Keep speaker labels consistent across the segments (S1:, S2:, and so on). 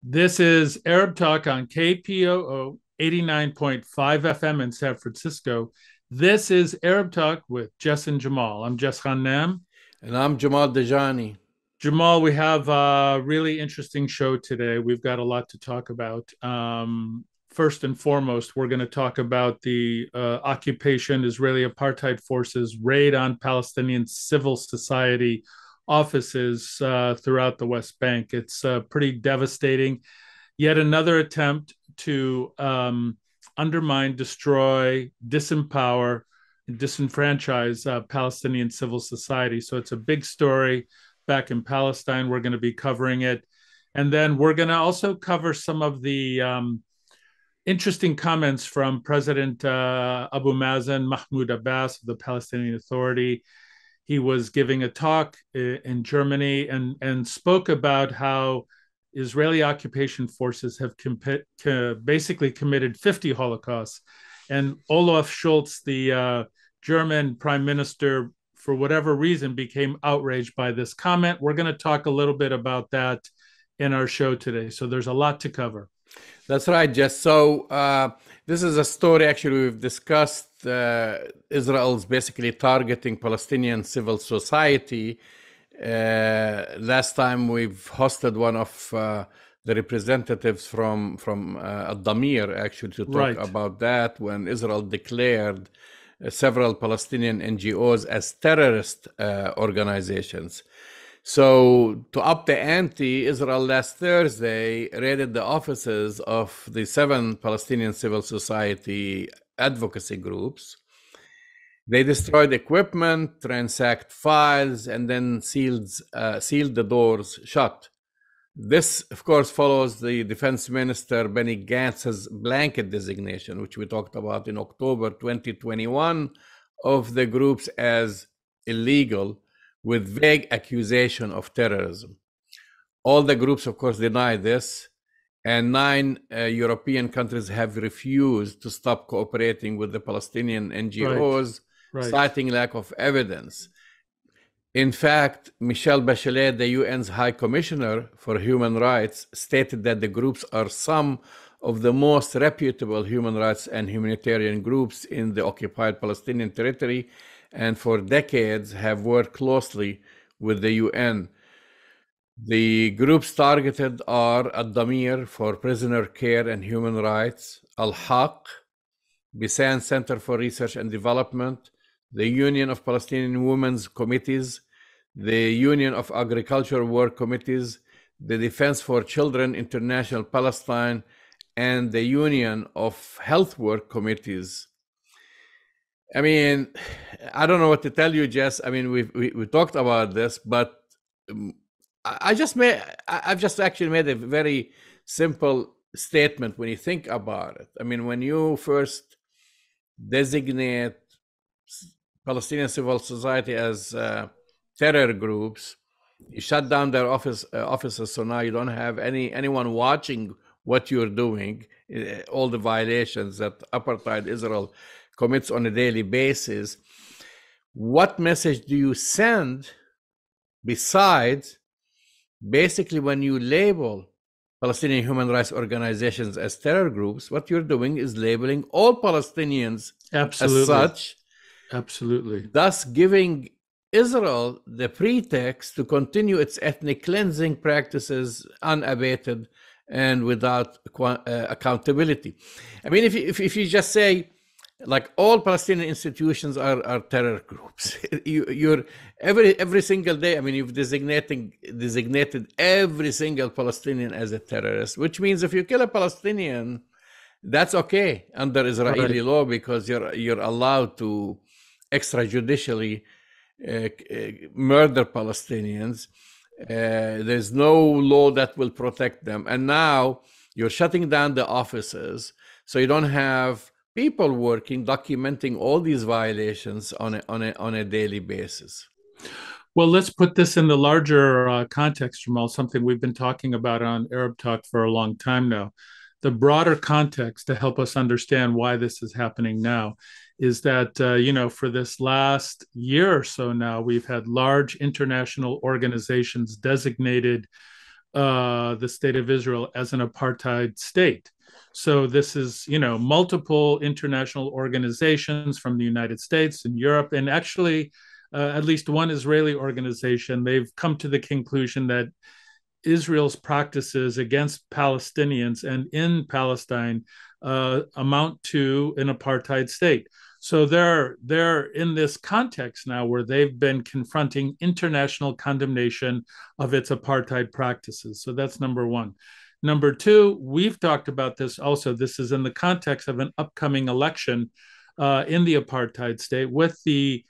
S1: This is Arab Talk on KPOO 89.5 FM in San Francisco. This is Arab Talk with Jess and Jamal. I'm Jess Nam.
S2: And I'm Jamal Dejani.
S1: Jamal, we have a really interesting show today. We've got a lot to talk about. First and foremost, we're going to talk about the occupation, Israeli apartheid forces raid on Palestinian civil society offices throughout the West Bank. It's pretty devastating. Yet another attempt to undermine, destroy, disempower, and disenfranchise Palestinian civil society. So it's a big story back in Palestine. We're going to be covering it. And then we're going to also cover some of the interesting comments from President Abu Mazen Mahmoud Abbas of the Palestinian Authority. He was giving a talk in Germany and spoke about how Israeli occupation forces have basically committed 50 Holocausts. And Olaf Scholz, the German prime minister, for whatever reason, became outraged by this comment. We're going to talk a little bit about that in our show today. So there's a lot to cover.
S2: That's right, Jess. So this is a story actually we've discussed. Israel's basically targeting Palestinian civil society. Last time we've hosted one of the representatives from Ad-Damir actually to talk about that when Israel declared several Palestinian NGOs as terrorist organizations. So to up the ante, Israel last Thursday raided the offices of the 7 Palestinian civil society advocacy groups. They destroyed equipment, ransacked files, and then sealed the doors shut. This, of course, follows the Defense Minister Benny Gantz's blanket designation, which we talked about in October 2021, of the groups as illegal, with vague accusation of terrorism. All the groups, of course, deny this, and 9 European countries have refused to stop cooperating with the Palestinian NGOs, citing lack of evidence. In fact, Michelle Bachelet, the UN's High Commissioner for Human Rights, stated that the groups are some of the most reputable human rights and humanitarian groups in the occupied Palestinian territory, and for decades have worked closely with the UN. The groups targeted are Ad-Damir for Prisoner Care and Human Rights, Al-Haq, Bisan Center for Research and Development, the Union of Palestinian Women's Committees, the Union of Agricultural Work Committees, the Defense for Children International Palestine, and the Union of Health Work Committees. I mean, I don't know what to tell you, Jess. I mean, we talked about this, but I've just actually made a very simple statement when you think about it. I mean, when you first designate Palestinian civil society as terror groups, you shut down their offices, so now you don't have anyone watching what you're doing, all the violations that apartheid Israel commits on a daily basis. What message do you send besides basically when you label Palestinian human rights organizations as terror groups? What you're doing is labeling all Palestinians as such.
S1: Absolutely.
S2: Thus giving Israel the pretext to continue its ethnic cleansing practices unabated and without accountability. I mean, if you just say, like, all Palestinian institutions are terror groups, you're every single day. I mean, you've designated every single Palestinian as a terrorist, which means if you kill a Palestinian, that's okay under Israeli law, because you're allowed to extrajudicially murder Palestinians. There's no law that will protect them, and now you're shutting down the offices, so you don't have people working, documenting all these violations on a daily basis.
S1: Well, let's put this in the larger context, Jamal, something we've been talking about on Arab Talk for a long time now. The broader context to help us understand why this is happening now is that, for this last year or so now, we've had large international organizations designated the state of Israel as an apartheid state. So this is, multiple international organizations from the United States and Europe, and actually, at least one Israeli organization. They've come to the conclusion that Israel's practices against Palestinians and in Palestine amount to an apartheid state. So they're in this context now where they've been confronting international condemnation of its apartheid practices. So that's number one. Number two, we've talked about this also. This is in the context of an upcoming election in the apartheid state with the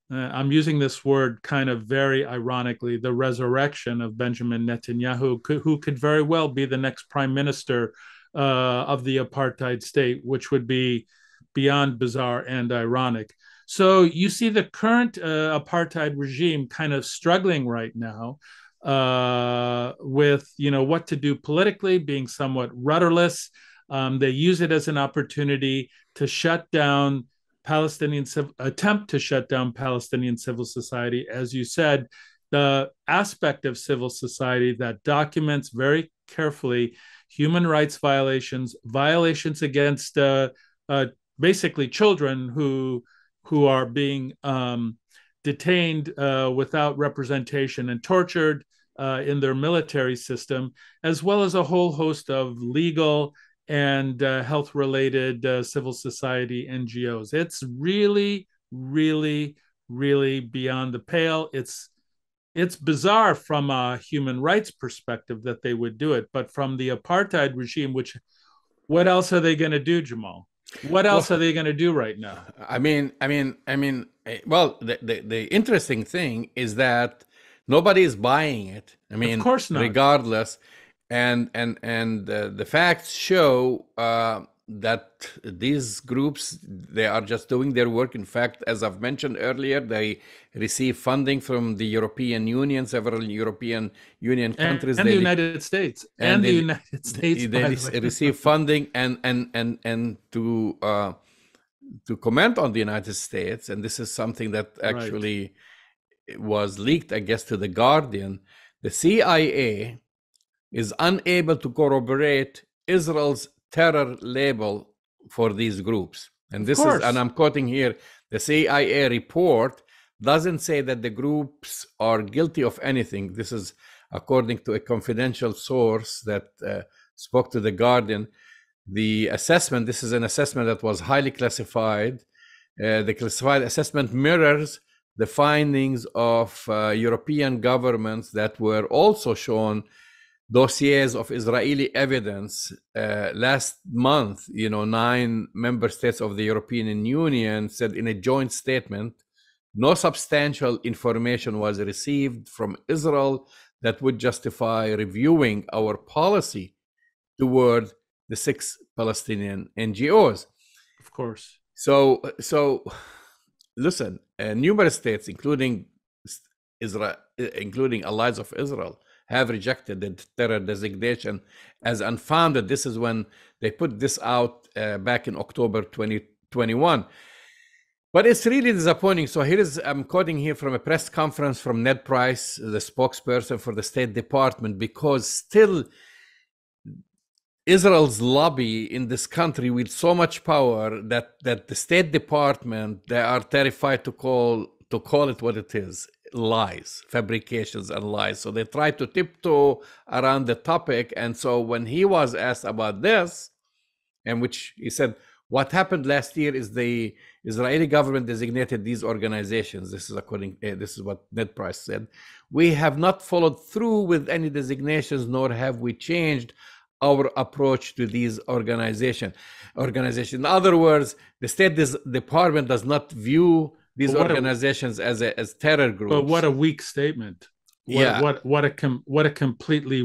S1: I'm using this word kind of very ironically, the resurrection of Benjamin Netanyahu, who could very well be the next prime minister of the apartheid state, which would be beyond bizarre and ironic. So you see the current apartheid regime kind of struggling right now with what to do politically, being somewhat rudderless. They use it as an opportunity to shut down attempt to shut down Palestinian civil society. As you said, the aspect of civil society that documents very carefully human rights violations against basically children who are being detained without representation and tortured in their military system, as well as a whole host of legal and health-related civil society NGOs. It's really, really, really beyond the pale. It's bizarre from a human rights perspective that they would do it, but from the apartheid regime, what else are they going to do, Jamal? What else are they going to do right now?
S2: Well, the interesting thing is that nobody is buying it.
S1: Of course not.
S2: Regardless. And the facts show that these groups, they are just doing their work. In fact, as I've mentioned earlier, they receive funding from the European Union, several European Union countries,
S1: and the United States, and the United States.
S2: They receive funding, and to comment on the United States, and this is something that actually was leaked, I guess, to the Guardian. The CIA is unable to corroborate Israel's terror label for these groups. And this is, and I'm quoting here, the CIA report doesn't say that the groups are guilty of anything. This is according to a confidential source that spoke to the Guardian. The assessment, this is an assessment that was highly classified. The classified assessment mirrors the findings of European governments that were also shown dossiers of Israeli evidence. Last month, 9 member states of the European Union said in a joint statement, no substantial information was received from Israel that would justify reviewing our policy toward the 6 Palestinian NGOs.
S1: Of course.
S2: So listen, numerous states, including Israel, including allies of Israel, have rejected the terror designation as unfounded. This is when they put this out back in October 2021. But it's really disappointing. So I'm quoting here from a press conference from Ned Price, the spokesperson for the State Department, because still Israel's lobby in this country with so much power that the State Department, they are terrified to call it what it is. Lies, fabrications and lies. So they try to tiptoe around the topic. And so when he was asked about this, and which he said, what happened last year is the Israeli government designated these organizations. This is what Ned Price said. We have not followed through with any designations, nor have we changed our approach to these organizations. In other words, the State Department does not view these organizations as terror groups.
S1: But what a weak statement! What a completely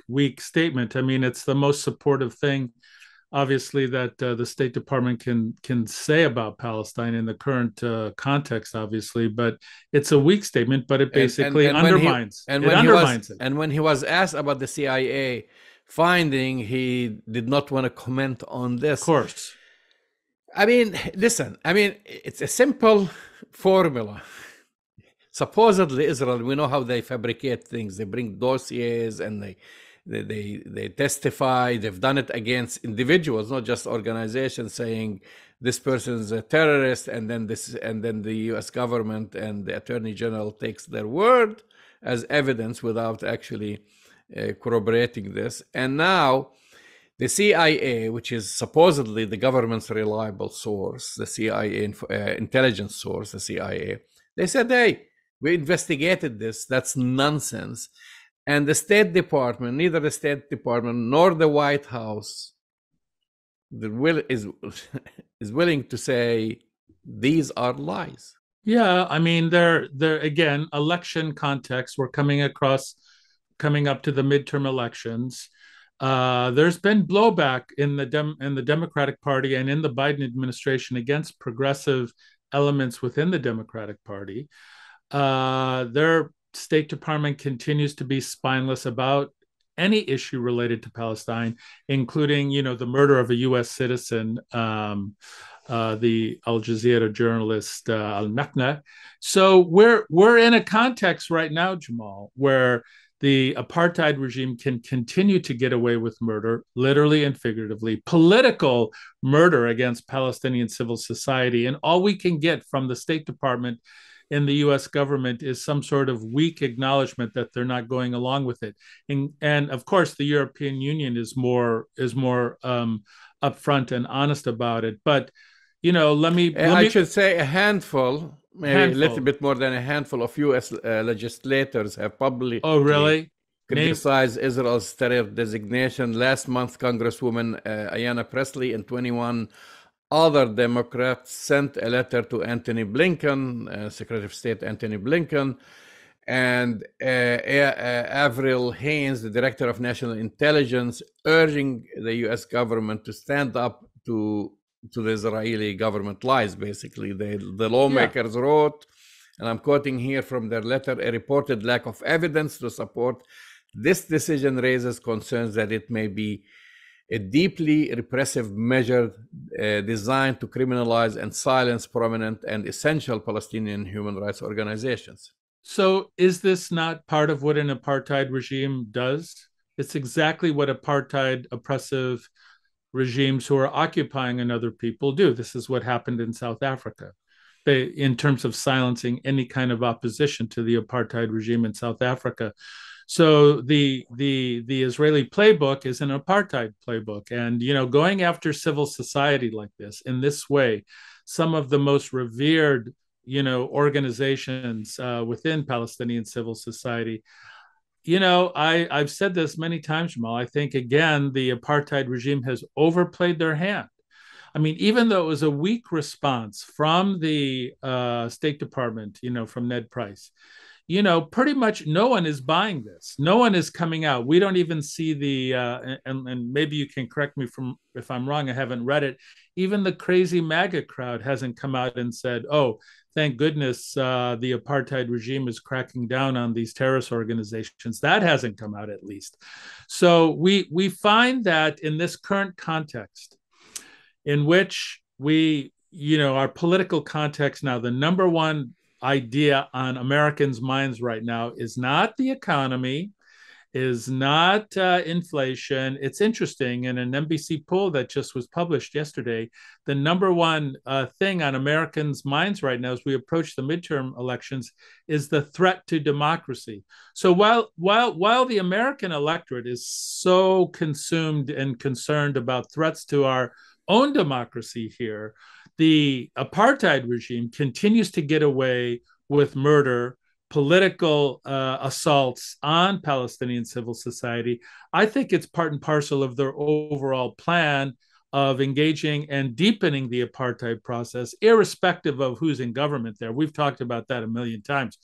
S1: weak statement. I mean, it's the most supportive thing, obviously, that the State Department can say about Palestine in the current context, obviously. But it's a weak statement. But it basically undermines it.
S2: And when he was asked about the CIA finding, he did not want to comment on this.
S1: Of course.
S2: I mean, listen, it's a simple formula. supposedly Israel, we know how they fabricate things. They bring dossiers and they testify. They've done it against individuals, not just organizations, saying this person is a terrorist, and then the U.S. government and the Attorney General takes their word as evidence without actually corroborating this. And now the CIA, which is supposedly the government's reliable source, the CIA intelligence source, the CIA, they said, "Hey, we investigated this. That's nonsense." And the State Department, neither the State Department nor the White House, is is willing to say these are lies.
S1: Yeah, I mean, they're again, election context. We're coming up to the midterm elections. There's been blowback in the Democratic Party and in the Biden administration against progressive elements within the Democratic Party. Their State Department continues to be spineless about any issue related to Palestine, including, the murder of a U.S. citizen, the Al Jazeera journalist Al Makna. So we're in a context right now, Jamal, where the apartheid regime can continue to get away with murder, literally and figuratively, political murder against Palestinian civil society, and all we can get from the State Department in the U.S. government is some sort of weak acknowledgement that they're not going along with it. And of course, the European Union is more upfront and honest about it. But
S2: I should say a handful, maybe a little bit more than a handful of U.S. legislators have publicly criticized Israel's terror designation. Last month, Congresswoman Ayanna Pressley and 21 other Democrats sent a letter to Antony Blinken, Secretary of State Antony Blinken, and Avril Haines, the Director of National Intelligence, urging the U.S. government to stand up to the Israeli government lies, basically. The lawmakers wrote, and I'm quoting here from their letter, a reported lack of evidence to support this decision raises concerns that it may be a deeply repressive measure designed to criminalize and silence prominent and essential Palestinian human rights organizations.
S1: So is this not part of what an apartheid regime does? It's exactly what apartheid oppressive regimes who are occupying another people do. This is what happened in South Africa. In terms of silencing any kind of opposition to the apartheid regime in South Africa. So the Israeli playbook is an apartheid playbook, and going after civil society like this in this way, some of the most revered organizations within Palestinian civil society. I've said this many times, Jamal. I think again the apartheid regime has overplayed their hand. I mean, even though it was a weak response from the State Department, from Ned Price, pretty much no one is buying this. No one is coming out. We don't even see and maybe you can correct me if I'm wrong. I haven't read it. Even the crazy MAGA crowd hasn't come out and said, "Oh, thank goodness the apartheid regime is cracking down on these terrorist organizations." That hasn't come out, at least. So we find that in this current context, in which our political context now, the number one idea on Americans' minds right now is not the economy, is not inflation. It's interesting, in an NBC poll that just was published yesterday, the number one thing on Americans' minds right now as we approach the midterm elections is the threat to democracy. So while the American electorate is so consumed and concerned about threats to our own democracy here, the apartheid regime continues to get away with murder, political assaults on Palestinian civil society. I think it's part and parcel of their overall plan of engaging and deepening the apartheid process, irrespective of who's in government there. We've talked about that a million times.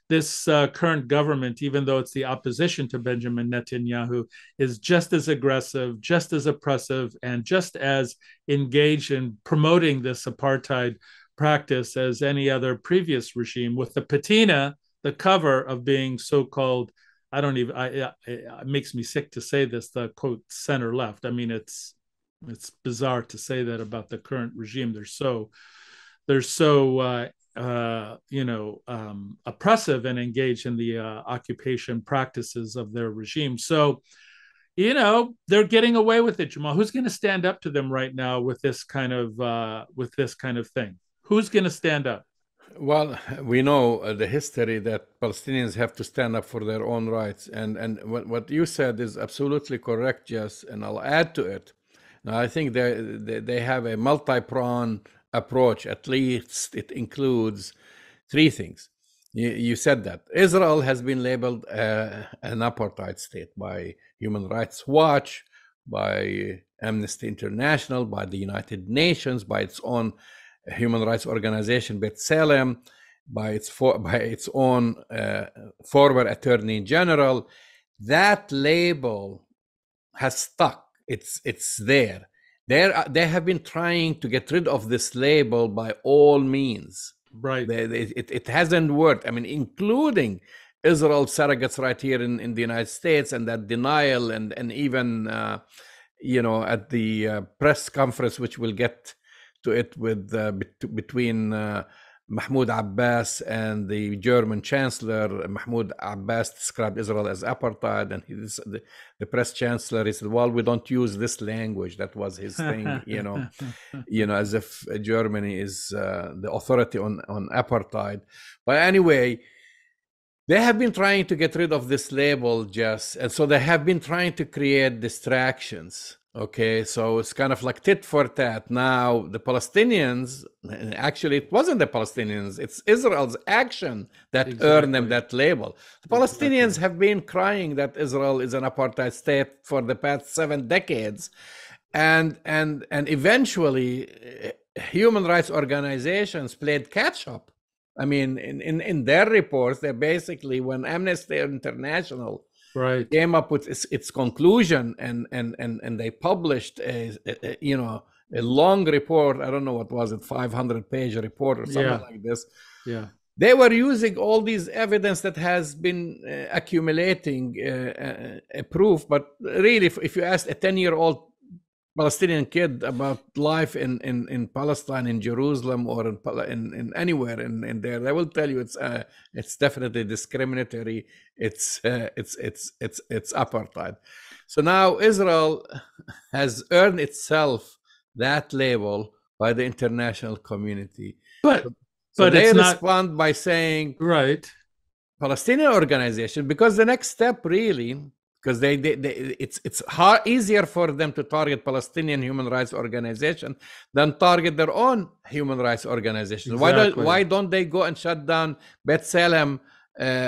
S1: This current government, even though it's the opposition to Benjamin Netanyahu, is just as aggressive, just as oppressive, and just as engaged in promoting this apartheid practice as any other previous regime, with the patina, the cover of being so-called, it makes me sick to say this, the quote center left. I mean, it's bizarre to say that about the current regime. They're so oppressive and engage in the occupation practices of their regime. So, they're getting away with it, Jamal. Who's going to stand up to them right now with this kind of thing? Who's going to stand up?
S2: Well, we know the history that Palestinians have to stand up for their own rights, and what you said is absolutely correct, Jess. And I'll add to it. Now, I think they have a multi-pronged approach. At least it includes three things. You said that Israel has been labeled an apartheid state by Human Rights Watch, by Amnesty International, by the United Nations, by its own human rights organization B'Tselem, by its own former Attorney General. That label has stuck. It's there. They have been trying to get rid of this label by all means.
S1: Right.
S2: It hasn't worked. I mean, including Israel surrogates right here in the United States, and that denial, and even at the press conference, which we'll get to it with between Mahmoud Abbas and the German Chancellor. Mahmoud Abbas described Israel as apartheid, and the press chancellor, he said, "Well, we don't use this language." That was his thing, as if Germany is the authority on apartheid. But anyway, they have been trying to get rid of this label, Jess, and so they have been trying to create distractions. Okay, so it's kind of like tit for tat. Now, the Palestinians, actually, it wasn't the Palestinians, it's Israel's action that earned them that label. The Palestinians have been crying that Israel is an apartheid state for the past 7 decades. And eventually, human rights organizations played catch up. I mean, in their reports, they basically, when Amnesty International came up with its conclusion, and they published a long report. I don't know what was it, 500-page report or something like this.
S1: Yeah,
S2: they were using all these evidence that has been accumulating proof. But really, if you ask a 10-year-old Palestinian kid about life in Palestine, in Jerusalem, or in anywhere in there, they will tell you it's definitely discriminatory. It's apartheid. So now Israel has earned itself that label by the international community.
S1: But
S2: they respond by saying,
S1: right,
S2: Palestinian organization, because the next step really, because it's easier for them to target Palestinian human rights organization than target their own human rights organization.
S1: Exactly.
S2: Why don't they go and shut down B'Tselem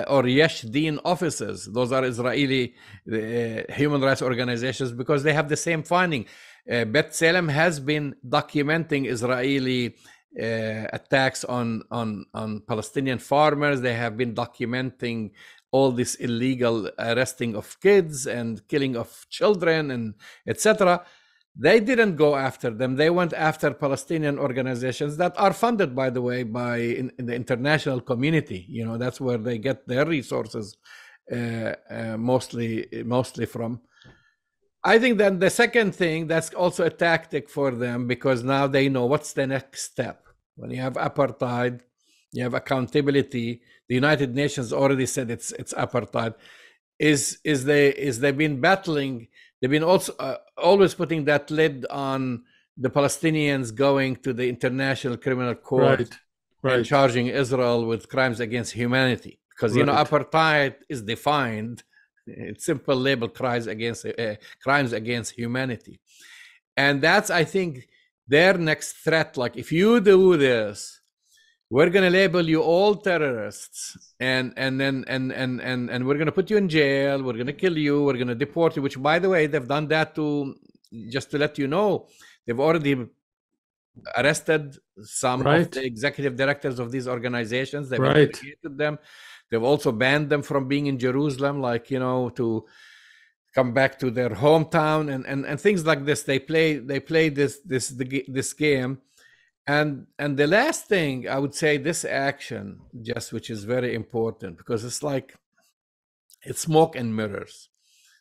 S2: or Yesh Din offices? Those are Israeli human rights organizations, because they have the same finding. B'Tselem has been documenting Israeli attacks on Palestinian farmers. They have been documenting all this illegal arresting of kids and killing of children, and etc. They didn't go after them. They went after Palestinian organizations that are funded, by the way, by in the international community. That's where they get their resources mostly from. I think then the second thing, that's also a tactic for them, because now they know what's the next step. When you have apartheid, you have accountability. The United Nations already said it's apartheid. They've been battling. They've been also always putting that lid on the Palestinians going to the International Criminal Court and charging Israel with crimes against humanity. Because apartheid is defined. It's simple label: crimes against humanity, and that's, I think, their next threat. Like, if you do this, we're going to label you all terrorists, and we're going to put you in jail. We're going to kill you. We're going to deport you. Which, by the way, they've done that to, just to let you know, they've already arrested some of the executive directors of these organizations. They've interrogated them. They've also banned them from being in Jerusalem, to come back to their hometown and things like this. They play this game. And the last thing I would say, this action, just, which is very important, because it's smoke and mirrors.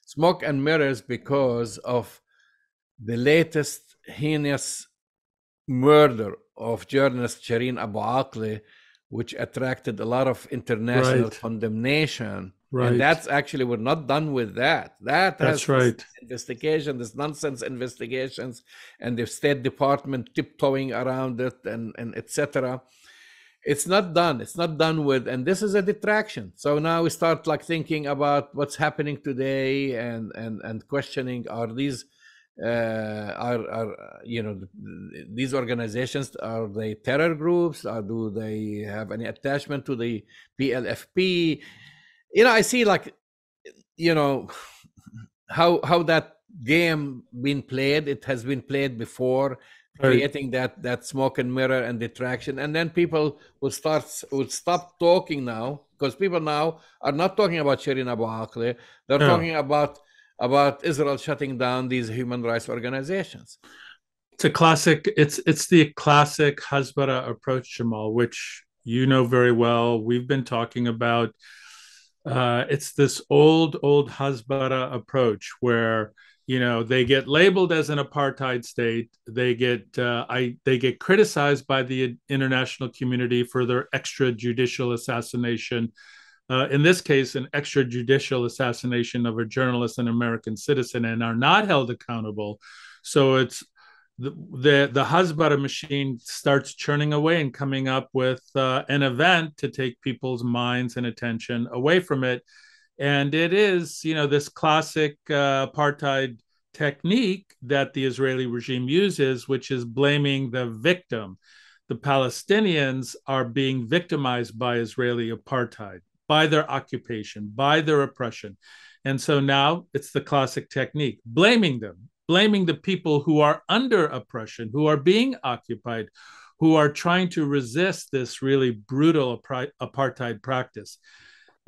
S2: Smoke and mirrors because of the latest heinous murder of journalist Shireen Abu Akleh, which attracted a lot of international
S1: Right.
S2: condemnation. And
S1: Right.
S2: that's actually, we're not done with that. That has
S1: That's right.
S2: investigation, this nonsense investigations, and the State Department tiptoeing around it, and etc. It's not done. It's not done with, and this is a detraction. So now we start like thinking about what's happening today, and questioning: are these are these organizations, are they terror groups, or do they have any attachment to the PLFP? I see, like, how that game been played. It has been played before,
S1: Right.
S2: creating that smoke and mirror and detraction, and then people will stop talking now, because people now are not talking about Shirin Abu Akleh. They're
S1: Yeah.
S2: talking about Israel shutting down these human rights organizations.
S1: It's a classic. It's the classic Hasbara approach, Jamal, which you know very well. We've been talking about. It's this old Hasbara approach where they get labeled as an apartheid state. They get criticized by the international community for their extrajudicial assassination. In this case, an extrajudicial assassination of a journalist and American citizen, and are not held accountable. So it's the Hasbara machine starts churning away and coming up with an event to take people's minds and attention away from it. And it is, this classic apartheid technique that the Israeli regime uses, which is blaming the victim. The Palestinians are being victimized by Israeli apartheid, by their occupation, by their oppression. And so now it's the classic technique, blaming them, blaming the people who are under oppression, who are being occupied, who are trying to resist this really brutal apartheid practice.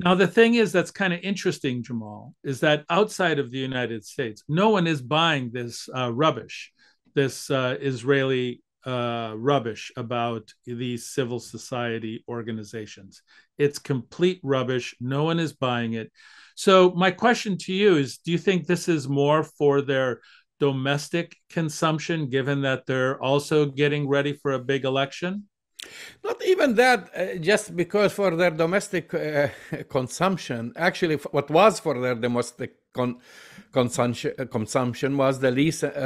S1: Now, the thing is that's kind of interesting, Jamal, is that outside of the United States, no one is buying this rubbish, this Israeli rubbish about these civil society organizations. It's complete rubbish. No one is buying it. So my question to you is, do you think this is more for their domestic consumption, given that they're also getting ready for a big election?
S2: Not even that, just because for their domestic consumption, actually, what was for their domestic consumption was the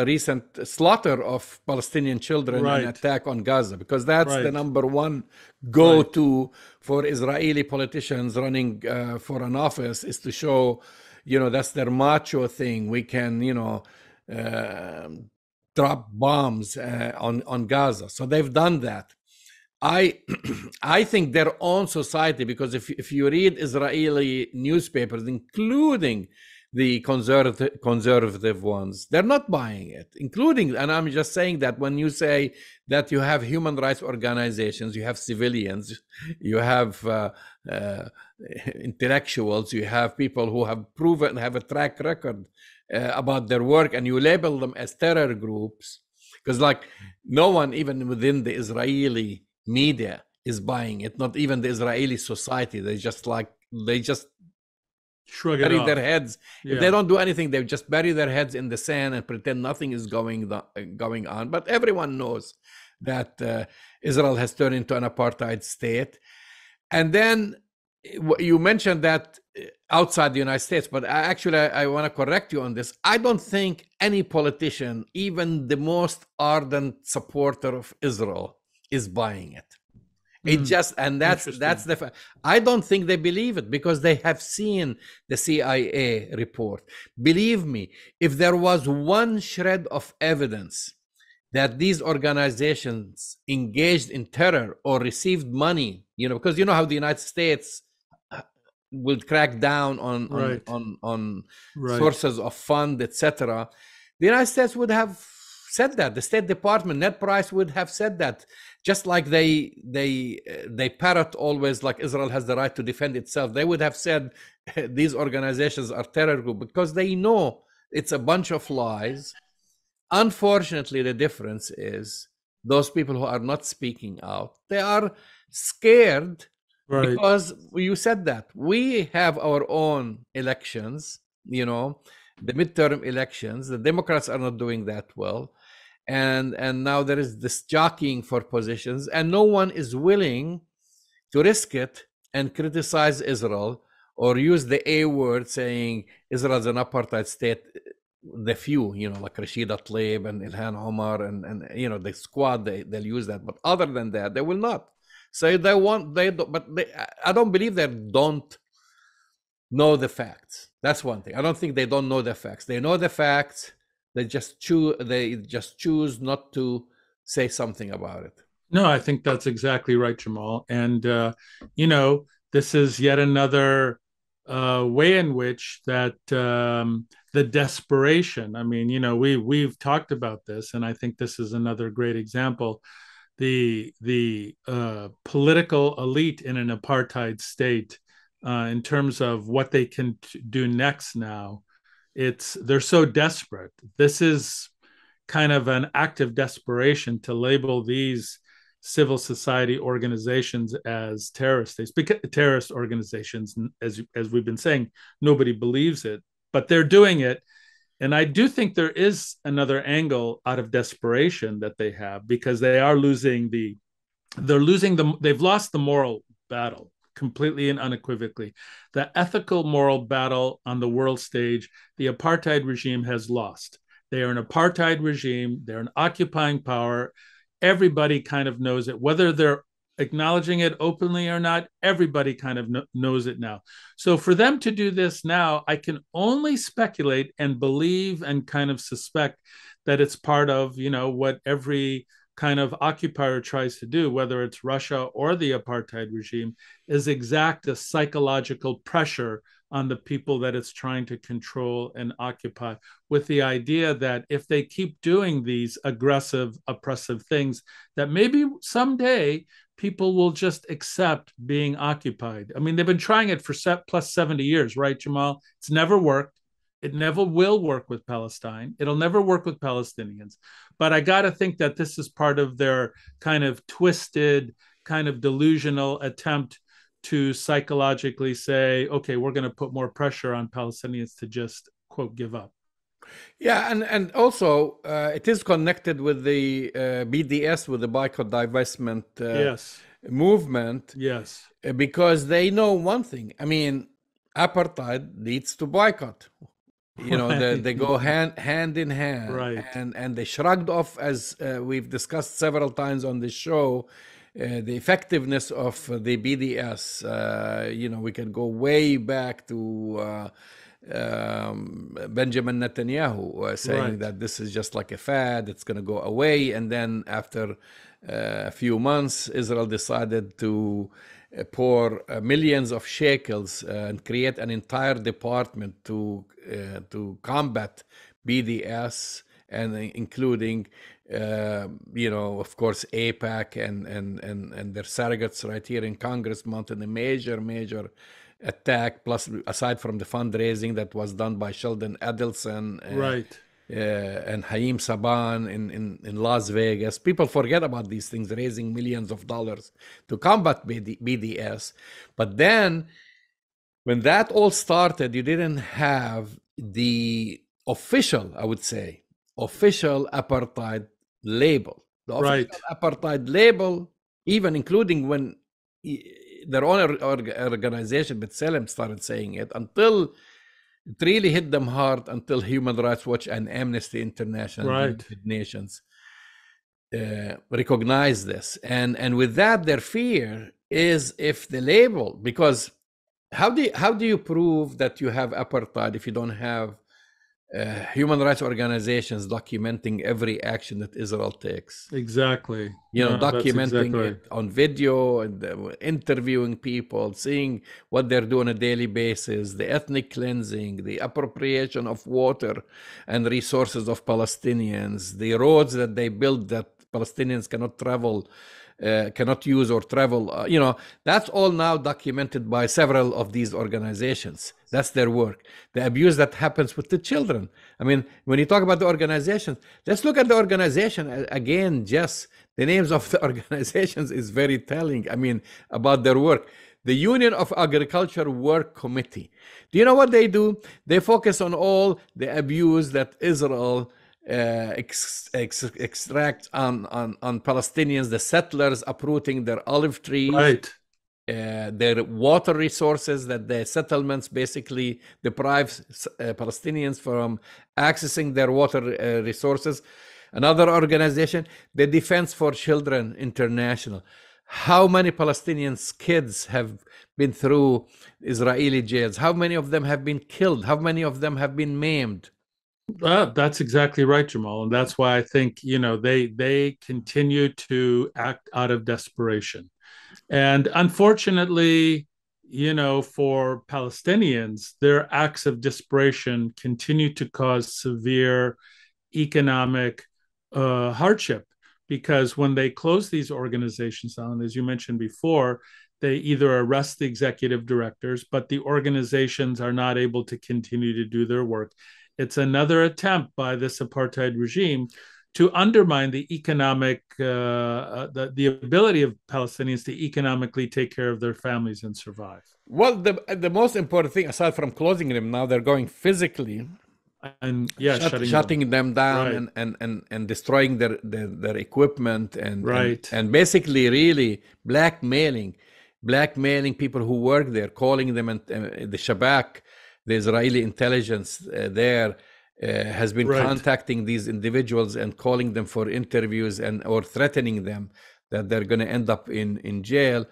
S2: recent slaughter of Palestinian children
S1: Right.
S2: and attack on Gaza, because that's the
S1: Right.
S2: number one go-to for Israeli politicians running for an office, is to show, that's their macho thing. We can, drop bombs on Gaza. So they've done that. I think their own society, because if you read Israeli newspapers, including the conservative ones, they're not buying it, including, and I'm just saying that when you say that you have human rights organizations, you have civilians, you have intellectuals, you have people who have proven, have a track record about their work, and you label them as terror groups, because like no one, even within the Israeli media, is buying it, not even the Israeli society. They just
S1: Shrug
S2: bury
S1: it off.
S2: their heads.
S1: Yeah.
S2: If they don't do anything, they just bury their heads in the sand and pretend nothing is going on. But everyone knows that Israel has turned into an apartheid state. And then you mentioned that outside the United States, but I want to correct you on this. I don't think any politician, even the most ardent supporter of Israel, is buying it. It just, and that's the I don't think they believe it, because they have seen the CIA report. Believe me, if there was one shred of evidence that these organizations engaged in terror or received money, because you know how the United States will crack down on sources of fund, etc. The United States would have said that. The State Department, Ned Price, would have said that. Just like they parrot always, like Israel has the right to defend itself. They would have said these organizations are terror group, because they know it's a bunch of lies. Unfortunately, the difference is those people who are not speaking out, they are scared. Right. Because you said that we have our own elections, the midterm elections. The Democrats are not doing that well. And now there is this jockeying for positions, and no one is willing to risk it and criticize Israel or use the A word saying Israel's an apartheid state. The few, like Rashida Tlaib and Ilhan Omar and the squad, they'll use that. But other than that, they will not. So I don't believe they don't know the facts. That's one thing. I don't think they don't know the facts. They know the facts. They just choose not to say something about it.
S1: No, I think that's exactly right, Jamal. And this is yet another way in which that the desperation. I mean, we've talked about this, and I think this is another great example. The political elite in an apartheid state, in terms of what they can do next. Now, they're so desperate. This is kind of an act of desperation to label these civil society organizations as terrorist organizations. As we've been saying, nobody believes it, but they're doing it. And I do think there is another angle out of desperation that they have, because they've lost the moral battle completely and unequivocally. The ethical moral battle on the world stage, the apartheid regime has lost. They are an apartheid regime. They're an occupying power. Everybody kind of knows it, whether they're acknowledging it openly or not. Everybody kind of knows it now. So for them to do this now, I can only speculate and believe and kind of suspect that it's part of, what every kind of occupier tries to do, whether it's Russia or the apartheid regime, is exact a psychological pressure on the people that it's trying to control and occupy, with the idea that if they keep doing these aggressive, oppressive things, that maybe someday people will just accept being occupied. I mean, they've been trying it for plus 70 years, right, Jamal? It's never worked. It never will work with Palestine. It'll never work with Palestinians. But I got to think that this is part of their kind of twisted, kind of delusional attempt to psychologically say, okay, we're going to put more pressure on Palestinians to just, quote, give up.
S2: Yeah, and also it is connected with the BDS, with the boycott divestment
S1: yes.
S2: movement.
S1: Yes.
S2: Because they know one thing. I mean, apartheid leads to boycott. Right. They go hand in hand.
S1: Right.
S2: And they shrugged off, as we've discussed several times on this show, the effectiveness of the BDS. We can go way back to Benjamin Netanyahu saying that this is just like a fad, it's going to go away. And then after a few months, Israel decided to pour millions of shekels and create an entire department to combat BDS, and including of course AIPAC and their surrogates right here in Congress mounted a major attack, plus aside from the fundraising that was done by Sheldon Adelson
S1: right
S2: and Haim Saban in Las Vegas. People forget about these things, raising millions of dollars to combat BDS. But then when that all started, you didn't have the official, I would say, official apartheid label. The official apartheid label, even including when their own organization, B'Tselem, started saying it, until it really hit them hard, until Human Rights Watch and Amnesty International, United Nations, recognize this. And with that, their fear is if the label, because how do you prove that you have apartheid if you don't have human rights organizations documenting every action that Israel takes?
S1: Exactly.
S2: Documenting it on video and interviewing people, seeing what they're doing on a daily basis, the ethnic cleansing, the appropriation of water and resources of Palestinians, the roads that they build that Palestinians cannot travel, cannot use or travel. That's all now documented by several of these organizations. That's their work. The abuse that happens with the children. I mean, when you talk about the organizations, let's look at the organization again. Jess, the names of the organizations is very telling. I mean, about their work. The Union of Agriculture Work Committee. Do you know what they do? They focus on all the abuse that Israel extract on Palestinians, the settlers uprooting their olive trees, their water resources, that the settlements basically deprive Palestinians from accessing their water resources. Another organization, the Defense for Children International. How many Palestinians kids have been through Israeli jails? How many of them have been killed? How many of them have been maimed?
S1: That's exactly right, Jamal, and that's why I think they continue to act out of desperation. And unfortunately, for Palestinians, their acts of desperation continue to cause severe economic hardship, because when they close these organizations down, as you mentioned before, they either arrest the executive directors, but the organizations are not able to continue to do their work. It's another attempt by this apartheid regime to undermine the economic, the ability of Palestinians to economically take care of their families and survive.
S2: Well, the most important thing, aside from closing them, now they're going physically
S1: And
S2: shutting them down,
S1: right.
S2: and destroying their equipment,
S1: Right.
S2: and basically really blackmailing people who work there, calling them, and the Shabak, the Israeli intelligence there, has been
S1: Right.
S2: contacting these individuals and calling them for interviews, or threatening them that they're going to end up in jail,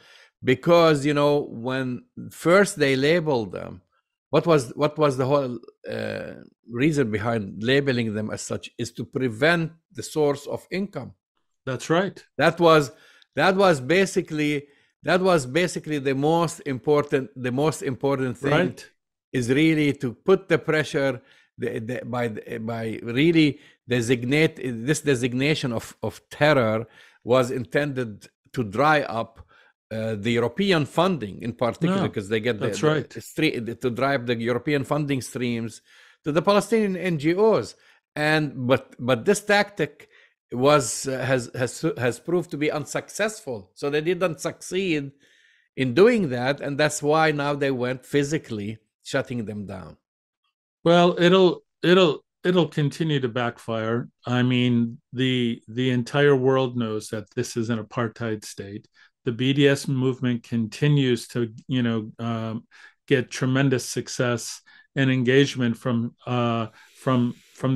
S2: because when first they labeled them, what was the whole reason behind labeling them as such, is to prevent the source of income.
S1: That's right.
S2: That was basically the most important thing.
S1: Right.
S2: Is really to put the pressure by really designation of terror was intended to dry up the European funding in particular, because they get to drive the European funding streams to the Palestinian NGOs. But this tactic has proved to be unsuccessful. So they didn't succeed in doing that, and that's why now they went physically shutting them down.
S1: Well, it'll continue to backfire. I mean, the entire world knows that this is an apartheid state. The BDS movement continues to get tremendous success and engagement from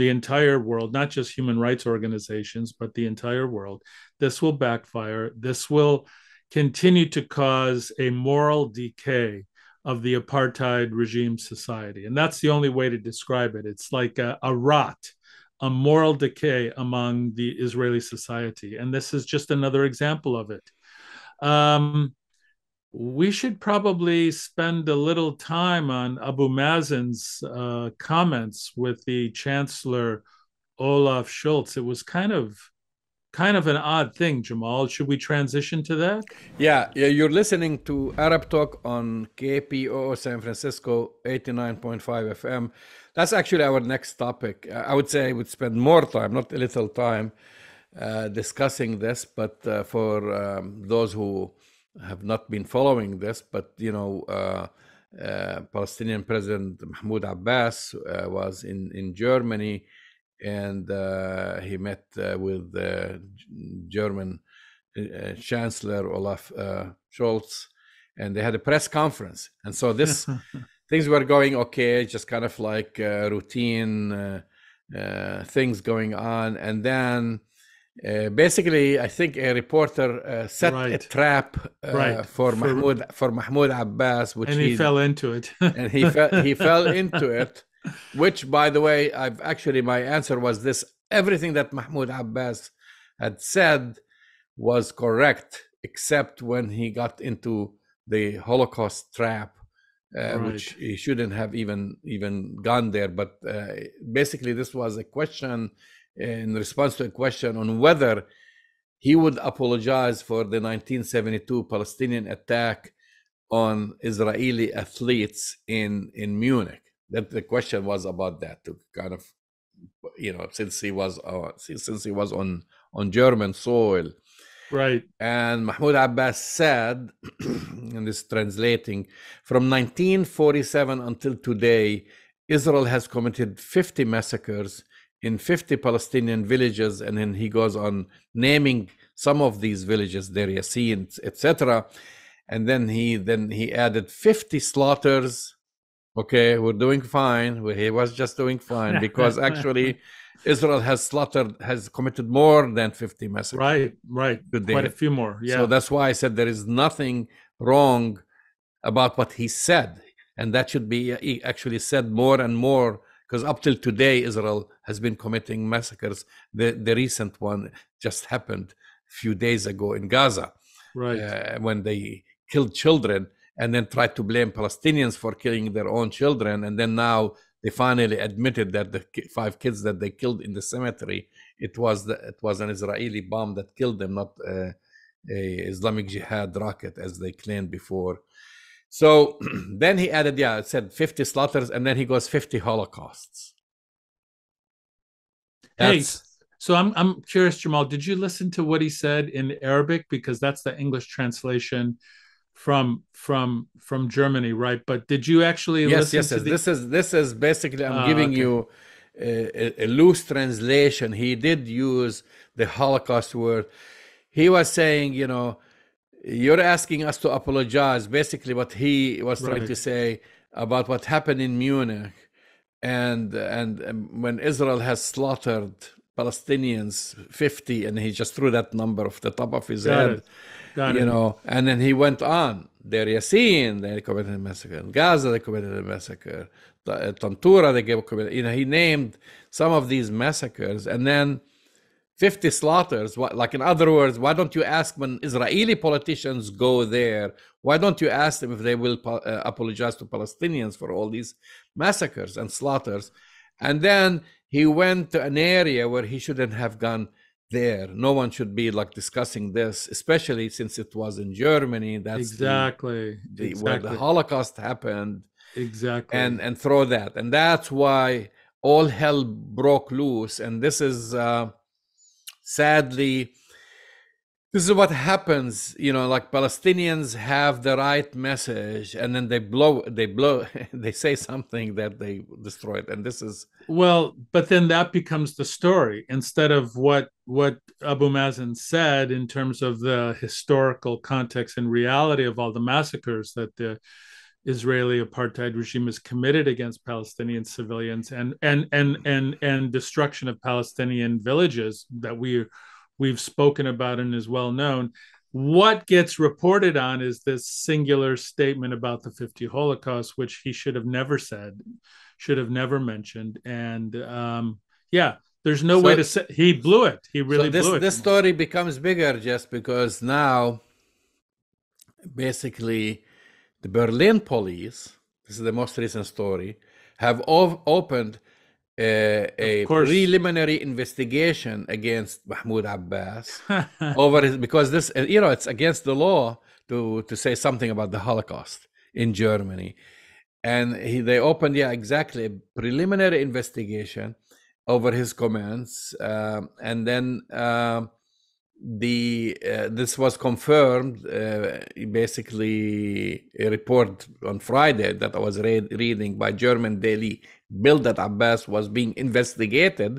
S1: the entire world, not just human rights organizations, but the entire world. This will backfire. This will continue to cause a moral decay of the apartheid regime society. And that's the only way to describe it. It's like a rot, a moral decay among the Israeli society. And this is just another example of it. We should probably spend a little time on Abu Mazen's comments with the Chancellor Olaf Scholz. It was kind of an odd thing, Jamal. Should we transition to that?
S2: Yeah, you're listening to Arab Talk on KPOO San Francisco 89.5 FM. That's actually our next topic. I would say I would spend more time, not a little time, discussing this, but for those who have not been following this, but Palestinian President Mahmoud Abbas was in Germany, and he met with German Chancellor Olaf Scholz, and they had a press conference. And so things were going okay, just kind of like routine things going on. And then basically, I think a reporter set a trap for Mahmoud Abbas, which
S1: he fell into it.
S2: And he fell into it. Which, by the way, my answer was this: everything that Mahmoud Abbas had said was correct, except when he got into the Holocaust trap, which he shouldn't have even gone there. But basically, this was a question in response to a question on whether he would apologize for the 1972 Palestinian attack on Israeli athletes in Munich. That the question was about that, to kind of, since he was on German soil,
S1: right?
S2: And Mahmoud Abbas said, and this is translating, from 1947 until today, Israel has committed 50 massacres in 50 Palestinian villages, and then he goes on naming some of these villages, Deir Yassin, etc. and then he added 50 slaughters. Okay, we're doing fine. He was just doing fine because actually Israel has committed more than 50 massacres
S1: right.
S2: to
S1: Quite a
S2: date.
S1: few more.
S2: So
S1: Yeah.
S2: that's why I said there is nothing wrong about what he said. And that should be actually said more and more, because up till today, Israel has been committing massacres. The recent one just happened a few days ago in Gaza,
S1: Right.
S2: when they killed children and then tried to blame Palestinians for killing their own children. And then now they finally admitted that the 5 kids that they killed in the cemetery, it was an Israeli bomb that killed them, not a Islamic Jihad rocket, as they claimed before. So then he added, it said 50 slaughters, and then he goes 50 holocausts.
S1: Hey,
S2: That's
S1: so I'm curious, Jamal, did you listen to what he said in Arabic? Because that's the English translation from Germany, right? But did you actually
S2: yes,
S1: listen
S2: yes,
S1: to
S2: yes.
S1: the
S2: This is basically, I'm giving
S1: okay.
S2: you a loose translation. He did use the Holocaust word. He was saying, you're asking us to apologize. Basically, what he was trying to
S1: Right.
S2: say about what happened in Munich, and when Israel has slaughtered Palestinians 50, and he just threw that number off the top of his
S1: Got
S2: head,
S1: it. Got it.
S2: and then he went on. Deir Yassin, they committed a massacre. In Gaza, they committed a massacre. Tantura, they committed. He named some of these massacres, and then 50 slaughters. Like, in other words, why don't you ask, when Israeli politicians go there, why don't you ask them if they will apologize to Palestinians for all these massacres and slaughters? And then he went to an area where he shouldn't have gone there. No one should be discussing this, especially since it was in Germany. That's
S1: Exactly.
S2: where the
S1: Exactly.
S2: Holocaust happened,
S1: Exactly.
S2: and throw that. And that's why all hell broke loose. And this is sadly, this is what happens. Palestinians have the right message, and then they say something that they destroy it. And this is,
S1: Well, but then that becomes the story instead of what Abu Mazen said in terms of the historical context and reality of all the massacres that the Israeli apartheid regime has committed against Palestinian civilians and destruction of Palestinian villages that we've spoken about and is well known. What gets reported on is this singular statement about the 50 Holocaust, which he should have never said, should have never mentioned. And yeah, there's no way
S2: so
S1: to say he blew it. He
S2: so
S1: really
S2: this
S1: blew it.
S2: this story becomes bigger just because now basically the Berlin police, this is the most recent story, have opened
S1: Of
S2: a
S1: course.
S2: preliminary investigation against Mahmoud Abbas over his, because this, it's against the law to say something about the Holocaust in Germany. And they opened, exactly, a preliminary investigation over his comments, and then this was confirmed, basically a report on Friday that I was reading by German daily Bild, that Abbas was being investigated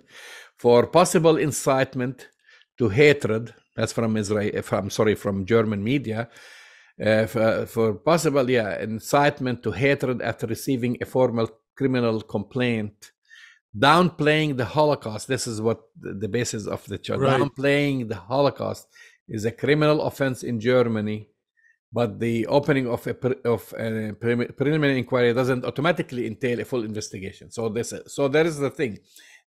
S2: for possible incitement to hatred. That's from from German media. For possible incitement to hatred after receiving a formal criminal complaint, downplaying the Holocaust. This is what the basis of the charge.
S1: Right.
S2: Downplaying the Holocaust is a criminal offense in Germany, but the opening of a preliminary inquiry doesn't automatically entail a full investigation. So there is the thing.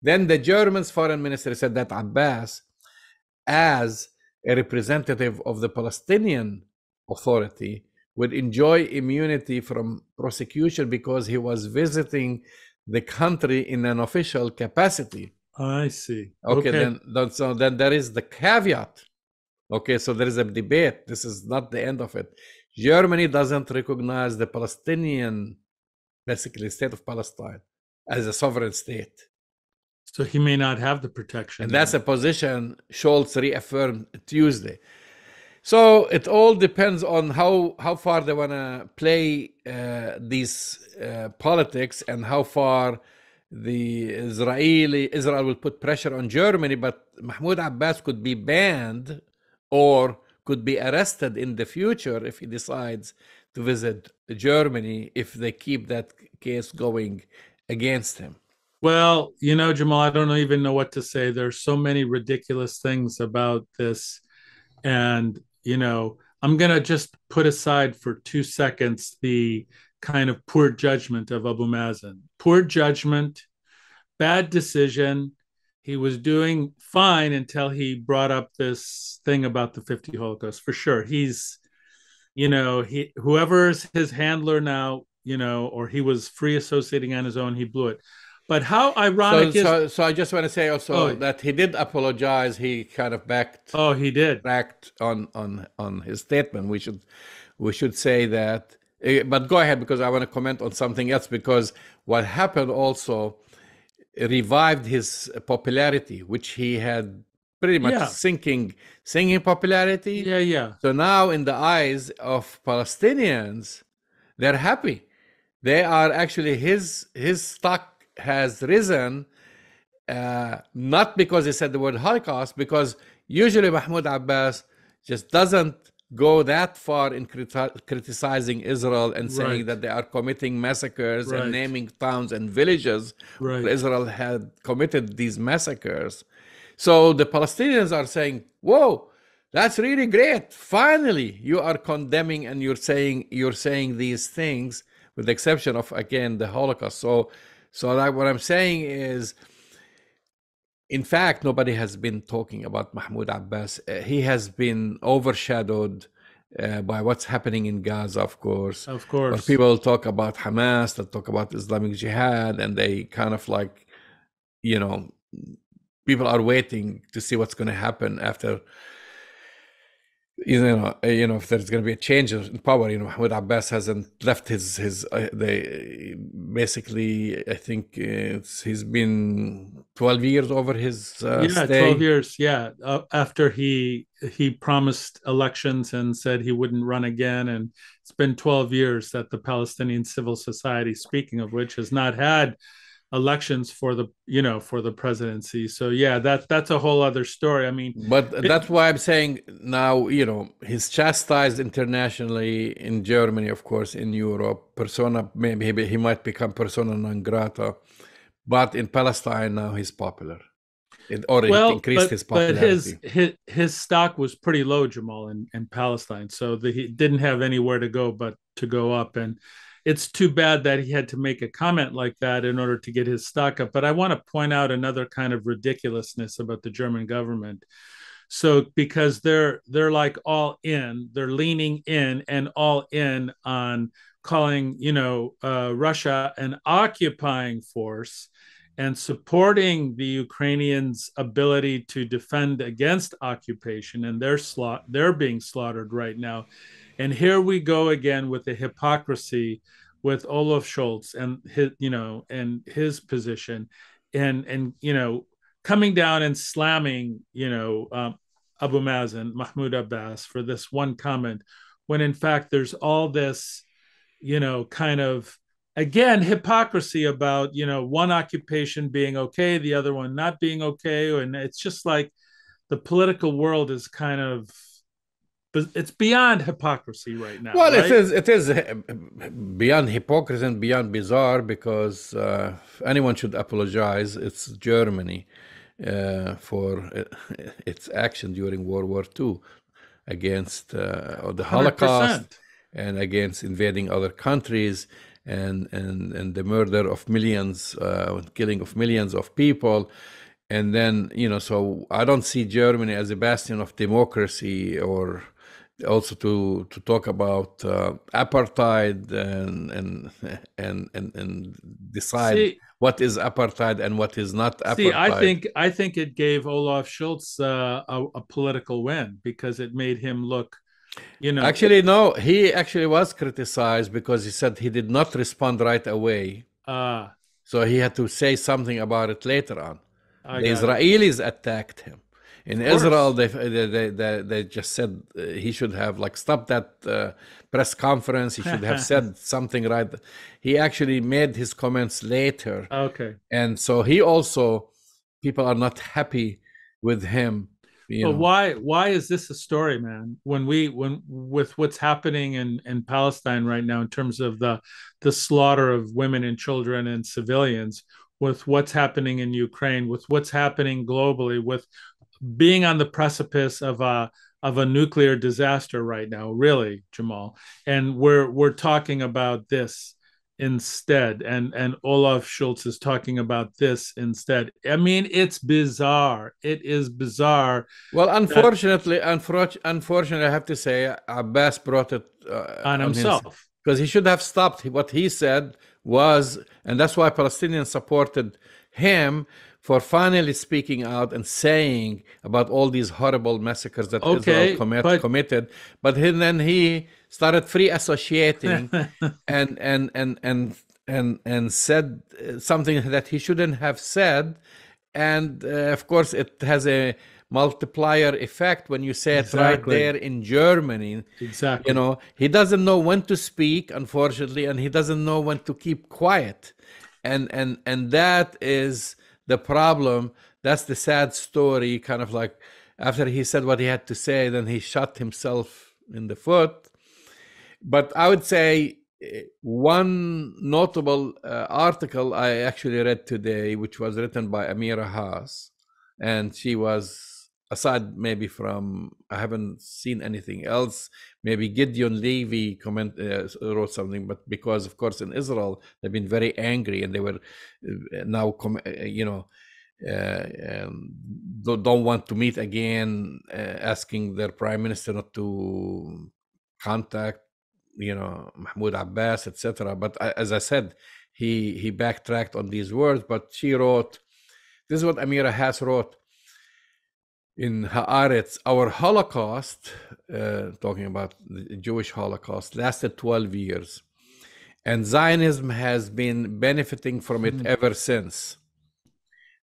S2: Then the German's foreign minister said that Abbas, as a representative of the Palestinian Authority, would enjoy immunity from prosecution because he was visiting the country in an official capacity.
S1: I see.
S2: Okay,
S1: Okay.
S2: then there is the caveat. Okay, so there is a debate. This is not the end of it. Germany doesn't recognize the Palestinian, basically, state of Palestine as a sovereign state.
S1: So he may not have the protection.
S2: And that's a position Scholz reaffirmed Tuesday. So it all depends on how far they want to play these politics, and how far Israel will put pressure on Germany. But Mahmoud Abbas could be banned or could be arrested in the future if he decides to visit Germany if they keep that case going against him.
S1: Well, Jamal, I don't even know what to say. There's so many ridiculous things about this. And, I'm going to just put aside for 2 seconds the kind of poor judgment of Abu Mazen. Poor judgment, bad decision. He was doing fine until he brought up this thing about the 50 Holocaust. For sure. Whoever's his handler now, or he was free associating on his own, he blew it. But how ironic
S2: so I just want to say also that he did apologize. He kind of
S1: he did
S2: backed on his statement. We should say that. But go ahead, because I want to comment on something else, because what happened also revived his popularity, which he had pretty much singing popularity.
S1: Yeah.
S2: So now in the eyes of Palestinians, they're happy. They are actually, his stock has risen, not because he said the word Holocaust, because usually Mahmoud Abbas just doesn't go that far in criticizing Israel and saying that they are committing massacres and naming towns and villages where Israel had committed these massacres. So the Palestinians are saying, whoa, that's really great. Finally, you are condemning and you're saying these things, with the exception of, again, the Holocaust. So what I'm saying is, in fact, nobody has been talking about Mahmoud Abbas. He has been overshadowed by what's happening in Gaza, of course.
S1: Of course.
S2: But people talk about Hamas, they talk about Islamic Jihad, and they kind of like, people are waiting to see what's going to happen after. If there's going to be a change in power, Mahmoud Abbas hasn't left they basically, I think he's been 12 years over his stay.
S1: 12 years. Yeah. After he promised elections and said he wouldn't run again. And it's been 12 years that the Palestinian civil society, speaking of which, has not had elections for the presidency. So yeah, that's a whole other story. I mean,
S2: but that's why I'm saying now, he's chastised internationally in Germany, of course, in Europe, maybe he might become persona non grata, but in Palestine now he's popular. It increased his popularity.
S1: But his stock was pretty low, Jamal, in Palestine, so he didn't have anywhere to go but to go up. And it's too bad that he had to make a comment like that in order to get his stock up. But I want to point out another kind of ridiculousness about the German government. So because they're like all in, they're leaning in and all in on calling Russia an occupying force and supporting the Ukrainians' ability to defend against occupation, and they're being slaughtered right now. And here we go again with the hypocrisy with Olaf Scholz and his position, and coming down and slamming Abu Mazen, Mahmoud Abbas, for this one comment, when in fact there's all this kind of, again, hypocrisy about one occupation being okay, the other one not being okay, and it's just like the political world is kind of, it's beyond hypocrisy right now.
S2: Well,
S1: right?
S2: it is beyond hypocrisy and beyond bizarre, because anyone should apologize. It's Germany for its action during World War II against the Holocaust
S1: 100%.
S2: and against invading other countries and the murder of millions, killing of millions of people. And then, so I don't see Germany as a bastion of democracy, or also to talk about apartheid and decide what is apartheid and what is not apartheid.
S1: I think it gave Olaf Scholz a political win, because it made him look,
S2: Actually, no, he actually was criticized because he said he did not respond right away. So he had to say something about it later on. The Israelis attacked him. In Israel, they just said he should have stopped that press conference. He should have said something right. He actually made his comments later.
S1: Okay.
S2: And so people are not happy with him. you
S1: But
S2: know.
S1: why is this a story, man? When with what's happening in Palestine right now in terms of the slaughter of women and children and civilians, with what's happening in Ukraine, with what's happening globally, with being on the precipice of a nuclear disaster right now, really, Jamal. And we're talking about this instead, and Olaf Schultz is talking about this instead. I mean, it's bizarre. It is bizarre
S2: Well,
S1: that
S2: unfortunately, I have to say, Abbas brought it
S1: on
S2: on his,
S1: himself.
S2: because he should have stopped. What he said was, and that's why Palestinians supported him for finally speaking out and saying about all these horrible massacres that Israel
S1: Okay, but
S2: committed. But then he started free associating and said something that he shouldn't have said. And of course, it has a multiplier effect when you say it right
S1: exactly,
S2: there in Germany. You
S1: exactly.
S2: know, he doesn't know when to speak, unfortunately, and he doesn't know when to keep quiet. And that is the problem. That's the sad story, kind of like after he said what he had to say, then he shot himself in the foot. But I would say one notable article I actually read today, which was written by Amira Haas, and she was, aside maybe from, I haven't seen anything else, maybe Gideon Levy wrote something, but because of course in Israel they've been very angry and they were now don't want to meet again, asking their prime minister not to contact Mahmoud Abbas, etc. But as I said, he backtracked on these words. But she wrote, this is what Amira Haas wrote in Haaretz: our Holocaust, talking about the Jewish Holocaust, lasted 12 years, and Zionism has been benefiting from it ever since.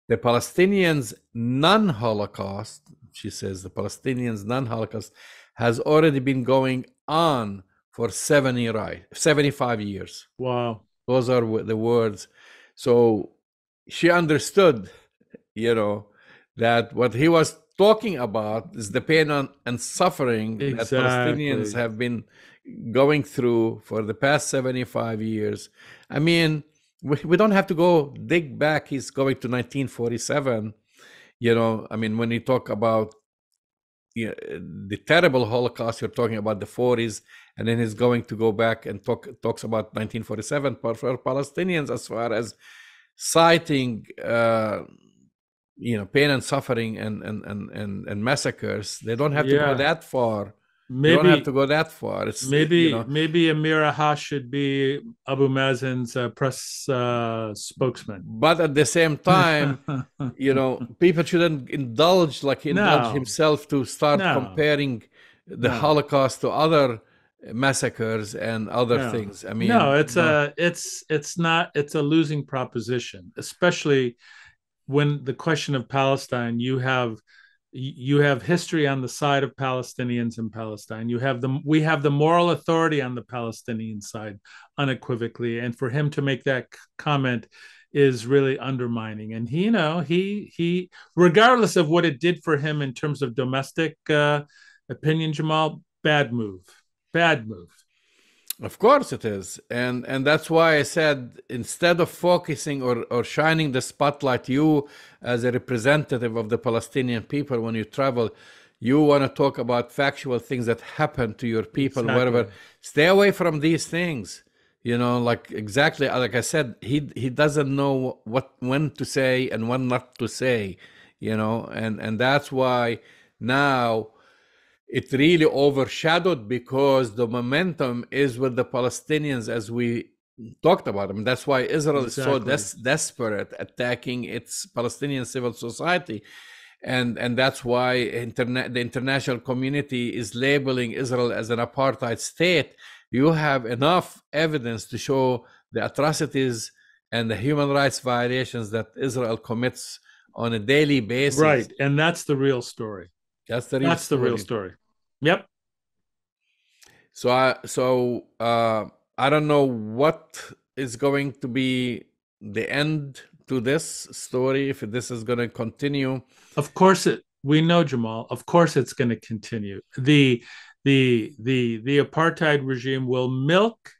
S2: The Palestinians' non-Holocaust, she says, the Palestinians' non-Holocaust has already been going on for 75 years.
S1: Wow.
S2: Those are the words. So she understood, that what he was talking about is the pain and suffering that Palestinians
S1: Exactly.
S2: have been going through for the past 75 years. I mean, we don't have to go dig back. He's going to 1947. I mean, when you talk about the terrible Holocaust, you're talking about the 40s, and then he's going to go back and talks about 1947 for Palestinians, as far as citing pain and suffering and massacres. They don't have to go
S1: Yeah.
S2: that far. They don't have
S1: Maybe
S2: to go that far. It's
S1: maybe Amira Haas should be Abu Mazen's press spokesman.
S2: but at the same time, people shouldn't indulge
S1: No,
S2: himself to start
S1: no,
S2: comparing the
S1: no,
S2: Holocaust to other massacres and other
S1: no,
S2: things. I
S1: no.
S2: mean,
S1: It's not. It's a losing proposition, especially when the question of Palestine. You have history on the side of Palestinians in Palestine. We have the moral authority on the Palestinian side unequivocally, and for him to make that comment is really undermining. And he regardless of what it did for him in terms of domestic opinion, Jamal, bad move.
S2: of course it is. And that's why I said, instead of focusing or shining the spotlight, you as a representative of the Palestinian people, when you travel, you want to talk about factual things that happen to your people,
S1: Exactly.
S2: wherever. Stay away from these things. Exactly like I said, he doesn't know when to say and when not to say, and that's why now it really overshadowed, because the momentum is with the Palestinians, as we talked about. I mean, that's why Israel is so
S1: Exactly.
S2: desperate attacking its Palestinian civil society. And that's why the international community is labeling Israel as an apartheid state. You have enough evidence to show the atrocities and the human rights violations that Israel commits on a daily basis.
S1: Right. And that's the real story.
S2: That's the real
S1: That's the real
S2: story.
S1: story. Yep.
S2: I don't know what is going to be the end to this story, if this is going to continue.
S1: Of course We know, Jamal. Of course, it's going to continue. The apartheid regime will milk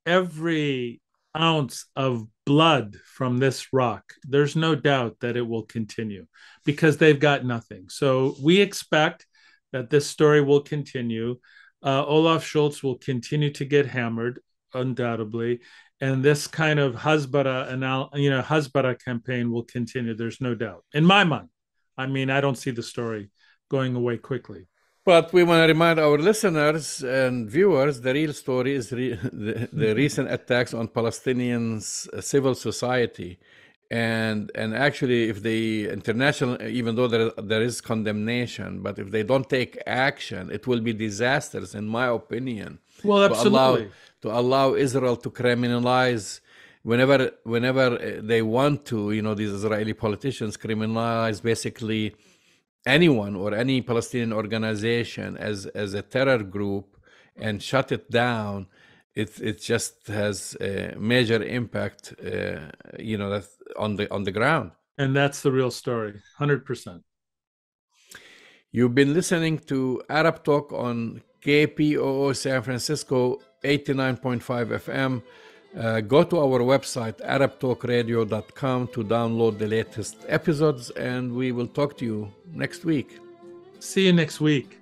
S1: every ounce of blood from this rock. There's no doubt that it will continue because they've got nothing. So we expect that this story will continue. Olaf Schultz will continue to get hammered, undoubtedly, and this kind of Hasbara campaign will continue. There's no doubt, in my mind. I mean, I don't see the story going away quickly.
S2: But we want to remind our listeners and viewers the real story is the recent attacks on Palestinians' civil society. And actually, if the international, even though there is condemnation, but if they don't take action, it will be disasters, in my opinion.
S1: Well, absolutely.
S2: To allow Israel to criminalize whenever they want to, these Israeli politicians criminalize basically anyone or any Palestinian organization as a terror group and shut it down. It just has a major impact, on the ground.
S1: And that's the real story, 100%.
S2: You've been listening to Arab Talk on KPOO San Francisco 89.5 FM. Go to our website, arabtalkradio.com, to download the latest episodes, and we will talk to you next week.
S1: See you next week.